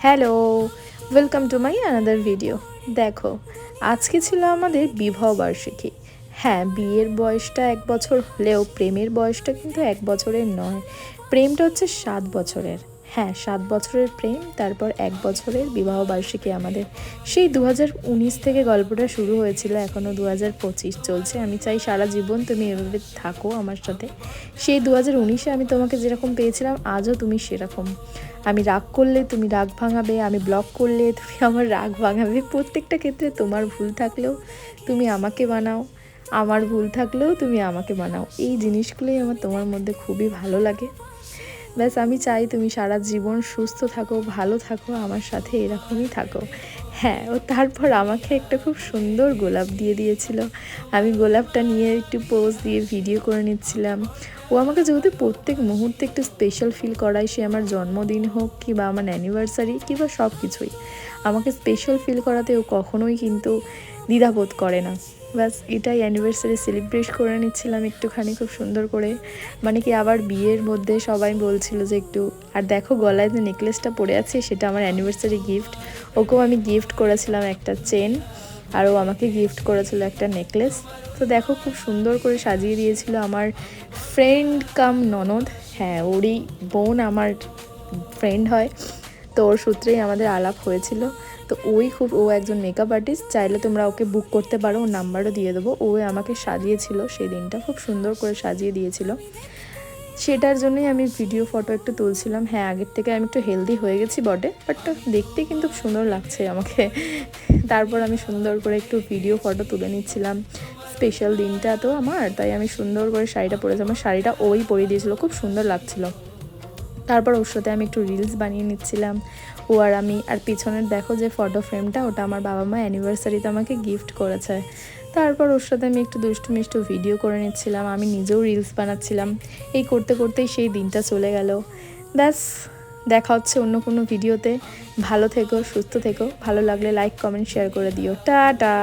Hello, welcome to my another video. দেখো, আজকে ছিল আমাদের বিবাহ বার্ষিকী। হ্যাঁ, বিয়ের বয়সটা 1 বছর হলেও প্রেমের বয়সটা কিন্তু 1 বছরের নয়। প্রেমটা হচ্ছে 7 বছরের। হ্যাঁ, 7 বছরের প্রেম, তারপর 1 বছরের বিবাহ বার্ষিকী আমাদের। সেই 2019 থেকে গল্পটা শুরু হয়েছিল, এখনও 2025 চলছে। আমি চাই সারা জীবন তুমি এভাবে থাকো আমার সাথে। সেই 2019-এ আমি তোমাকে যেরকম পেয়েছিলাম, আজও তুমি সেরকম। আমি রাগ করলে তুমি রাগ ভাঙাবে, আমি ব্লক করলে তুমি আমার রাগ ভাঙাবে। প্রত্যেকটা ক্ষেত্রে তোমার ভুল থাকলেও তুমি আমাকে বানাও, আমার ভুল থাকলেও তুমি আমাকে বানাও। এই জিনিসগুলোই আমার তোমার মধ্যে খুবই ভালো লাগে। ব্যাস, আমি চাই তুমি সারা জীবন সুস্থ থাকো, ভালো থাকো, আমার সাথে এরকমই থাকো। হ্যাঁ, ও তারপর আমাকে একটা খুব সুন্দর গোলাপ দিয়ে দিয়েছিল। আমি গোলাপটা নিয়ে একটু পোজ দিয়ে ভিডিও করে নিচ্ছিলাম। ও আমাকে যেহেতু প্রত্যেক মুহূর্তে একটু স্পেশাল ফিল করায়, সে আমার জন্মদিন হোক কিংবা আমার অ্যানিভার্সারি কিংবা সব কিছুই আমাকে স্পেশাল ফিল করাতে ও কখনোই কিন্তু দ্বিধাবোধ করে না। ব্যাস, এটাই অ্যানিভার্সারি সেলিব্রেট করে নিচ্ছিলাম একটুখানি খুব সুন্দর করে। মানে কি, আবার বিয়ের মধ্যে সবাই বলছিল যে একটু, আর দেখো গলায় যে নেকলেসটা পরে আছে সেটা আমার অ্যানিভার্সারি গিফট। ওকেও আমি গিফট করেছিলাম একটা চেন, আর ও আমাকে গিফট করেছিল একটা নেকলেস। তো দেখো, খুব সুন্দর করে সাজিয়ে দিয়েছিল আমার ফ্রেন্ড কাম ননদ। হ্যাঁ, ওরই বোন আমার ফ্রেন্ড হয়, তো ওর সূত্রেই আমাদের আলাপ হয়েছিল। তো ও একজন মেকআপ আর্টিস্ট, চাইলে তোমরা ওকে বুক করতে পারো, ওর নাম্বারও দিয়ে দেবো। ও আমাকে সাজিয়েছিল সেই দিনটা, খুব সুন্দর করে সাজিয়ে দিয়েছিল। সেটার জন্যই আমি ভিডিও ফটো একটু তুলছিলাম। হ্যাঁ, আগের থেকে আমি একটু হেলদি হয়ে গেছি বটে, বাট দেখতে কিন্তু সুন্দর লাগছে আমাকে। তারপর আমি সুন্দর করে একটু ভিডিও ফটো তুলে নিচ্ছিলাম। স্পেশাল দিনটা তো আমার, তাই আমি সুন্দর করে শাড়িটা পরেছি। আমার শাড়িটা ওই পরিয়ে দিয়েছিল, খুব সুন্দর লাগছিল। তারপর ওর সাথে আমি একটু রিলস বানিয়ে নিচ্ছিলাম, ও আর আমি। আর পিছনের দেখো যে ফটো ফ্রেমটা, ওটা আমার বাবা মা অ্যানিভার্সারিতে আমাকে গিফট করেছে। তারপর ওর সাথে আমি একটু দুষ্টু মিষ্টু ভিডিও করে নিচ্ছিলাম, আমি নিজেও রিলস বানাচ্ছিলাম। এই করতে করতেই সেই দিনটা চলে গেল। ব্যাস, দেখা হচ্ছে অন্য কোনো ভিডিওতে। ভালো থেকো, সুস্থ থেকো। ভালো লাগলে লাইক, কমেন্ট, শেয়ার করে দিও। টাটা।